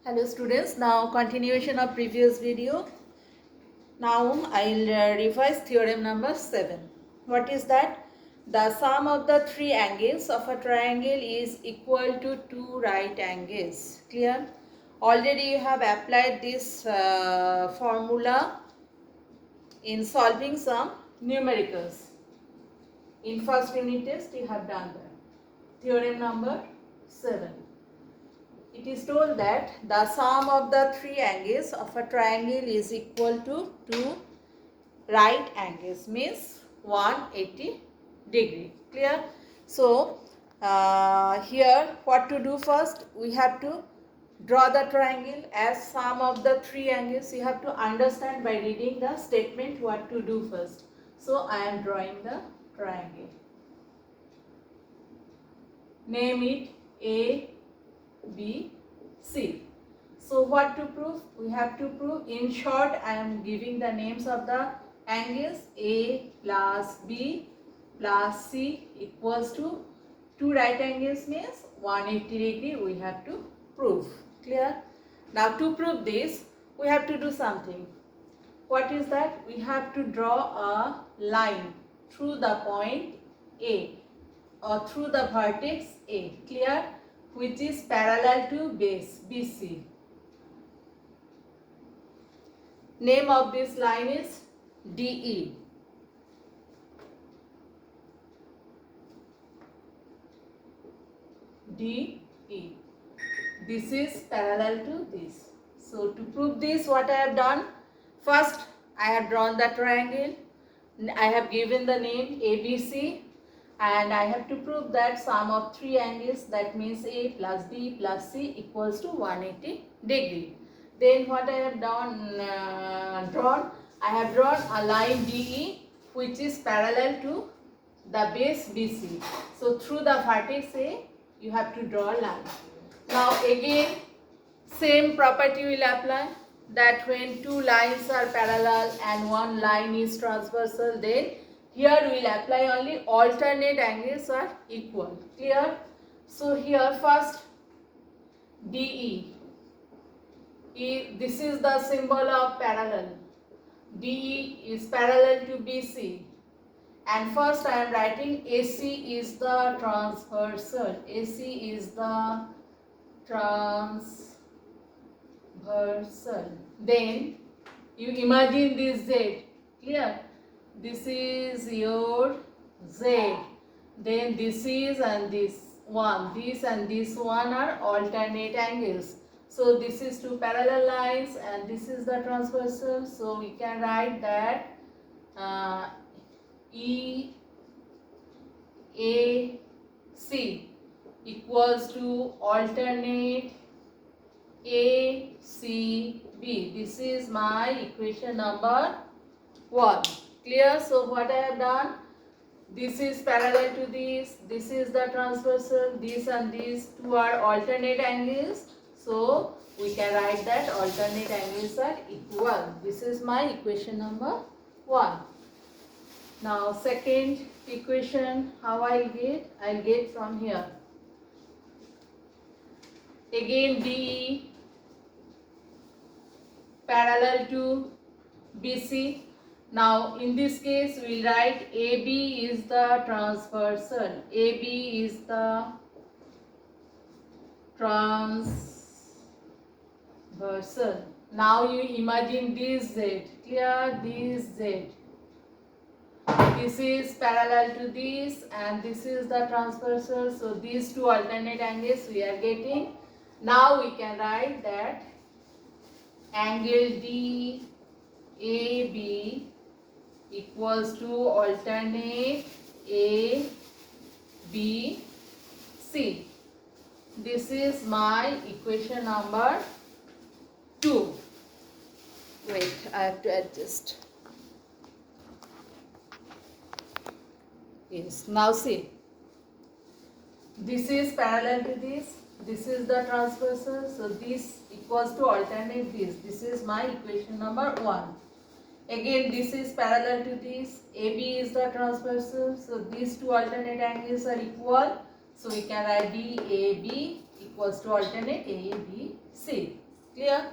Hello students, now continuation of previous video. Now I'll revise theorem number 7. What is that? The sum of the three angles of a triangle is equal to two right angles. Clear? Already you have applied this formula in solving some numericals. In first unit test you have done that. Theorem number 7. It is told that the sum of the three angles of a triangle is equal to two right angles, means 180 degree. Clear? So here what to do first? We have to draw the triangle as sum of the three angles. You have to understand by reading the statement what to do first. So I am drawing the triangle. Name it A, B, C. So what to prove? We have to prove, in short I am giving the names of the angles. A plus B plus C equals to two right angles, means 180 degree we have to prove. Clear? Now to prove this we have to do something. What is that? We have to draw a line through the point A or through the vertex A. Clear? Which is parallel to base BC. Name of this line is DE. DE. This is parallel to this. So to prove this, what I have done? First, I have drawn the triangle. I have given the name ABC. And I have to prove that sum of three angles, that means A plus B plus C equals to 180 degree. Then what I have drawn, I have drawn a line DE which is parallel to the base BC. So through the vertex A, you have to draw a line. Now again, same property will apply, that when two lines are parallel and one line is transversal, then here we will apply only alternate angles are equal. Clear? So here first DE. This is the symbol of parallel. DE is parallel to BC. And first I am writing AC is the transversal. AC is the transversal. Then you imagine this Z. Clear? This is your Z. Then this is and this one. This and this one are alternate angles. So this is two parallel lines and this is the transversal. So we can write that EAC equals to alternate ACB. This is my equation number 1. Clear? So what I have done? This is parallel to this. This is the transversal. This and these two are alternate angles. So we can write that alternate angles are equal. This is my equation number 1. Now second equation, how I'll get? I'll get from here. Again DE parallel to BC. Now in this case we will write AB is the transversal. AB is the transversal. Now you imagine this Z. Clear? This Z. This is parallel to this and this is the transversal. So these two alternate angles we are getting. Now we can write that angle DAB equals to alternate ABC. This is my equation number 2. Wait, I have to adjust. Yes, now see. This is parallel to this. This is the transversal. So this equals to alternate this. This is my equation number 1. Again this is parallel to this. AB is the transversal. So these two alternate angles are equal. So we can write DAB equals to alternate ABC. Clear?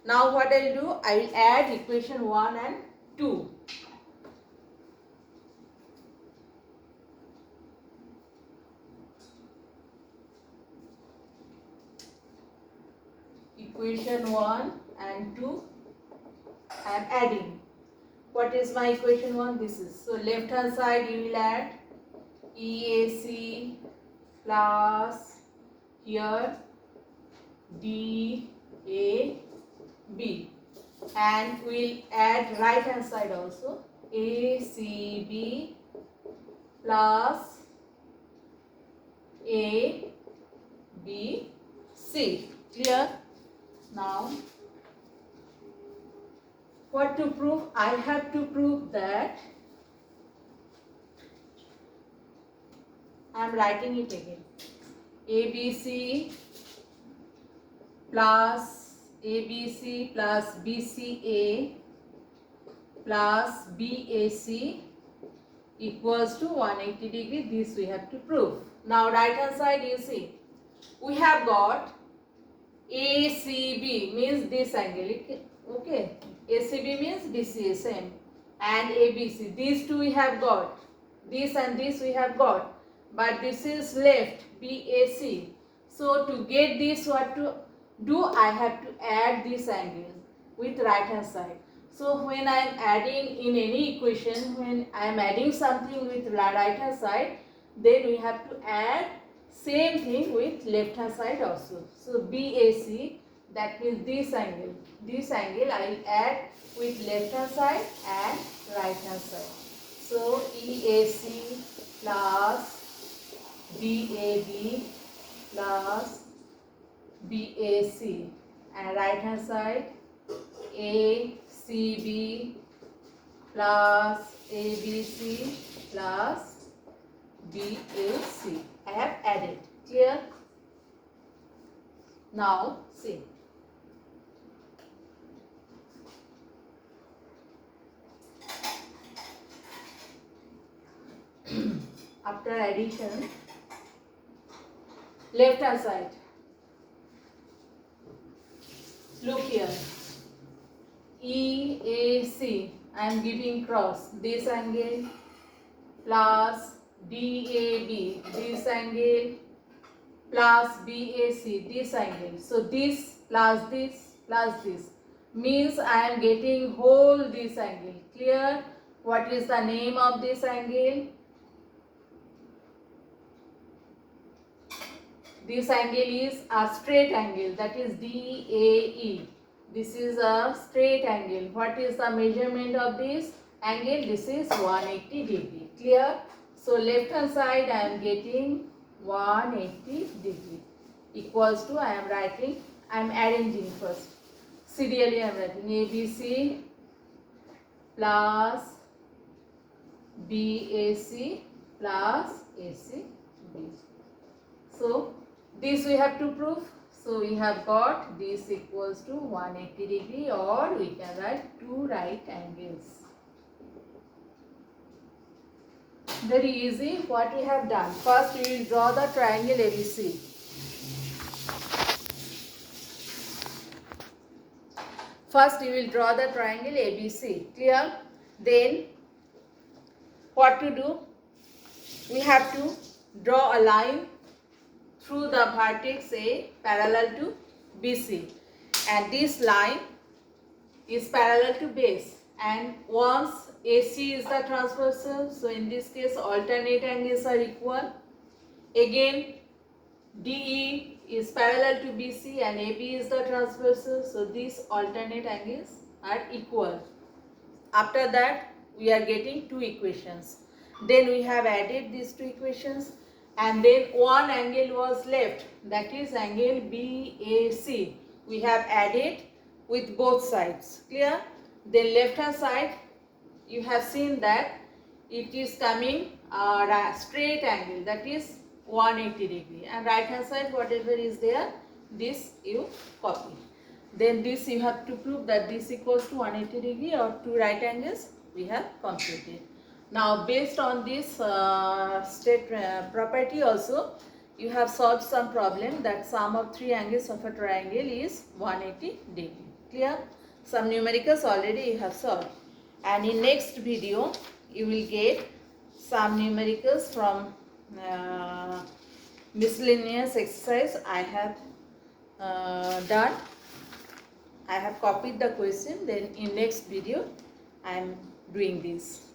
Now what I will do, I will add equation 1 and 2. Equation 1 and 2 I am adding. What is my equation 1? This is. So left hand side you will add EAC plus here DAB, and we'll add right hand side also ACB plus ABC. Clear? Now what to prove? I have to prove that, I am writing it again, ABC plus BCA plus BAC equals to 180 degree. This we have to prove. Now right hand side you see, we have got ACB means this angle, okay, ACB means BCA same, and ABC, these two we have got, this and this we have got, but this is left BAC. So to get this, what to do, I have to add this angle with right hand side. So when I am adding in any equation, when I am adding something with right hand side, then we have to add same thing with left hand side also. So BAC, that means this angle I will add with left hand side and right hand side. So EAC plus BAB plus BAC, and right hand side ACB plus ABC plus BAC. I have added. Clear? Now see. After addition, left hand side, look here, EAC, I am giving cross, this angle plus DAB, this angle plus BAC, this angle. So this plus this means I am getting whole this angle. Clear? What is the name of this angle? This angle is a straight angle, that is DAE. This is a straight angle. What is the measurement of this angle? This is 180 degree. Clear? So left hand side I am getting 180 degree equals to, I am writing, I am arranging first. Serially I am writing ABC plus BAC plus ACB. So this we have to prove. So we have got this equals to 180 degree, or we can write two right angles. Very easy. What we have done, first we will draw the triangle ABC. First we will draw the triangle ABC. Clear? Then what to do? We have to draw a line through the vertex A parallel to BC, and this line is parallel to base, and once AC is the transversal, so in this case alternate angles are equal. Again DE is parallel to BC and AB is the transversal, so these alternate angles are equal. After that we are getting two equations. Then we have added these two equations, and then one angle was left, that is angle BAC. We have added with both sides. Clear? Then left hand side you have seen that it is coming a straight angle, that is 180 degree, and right hand side whatever is there, this you copy. Then this you have to prove that this equals to 180 degree or two right angles we have computed. Now based on this state property also, you have solved some problem that sum of three angles of a triangle is 180 degree. Clear? Some numericals already you have solved. And in next video, you will get some numericals from miscellaneous exercise I have done. I have copied the question. Then in next video, I am doing this.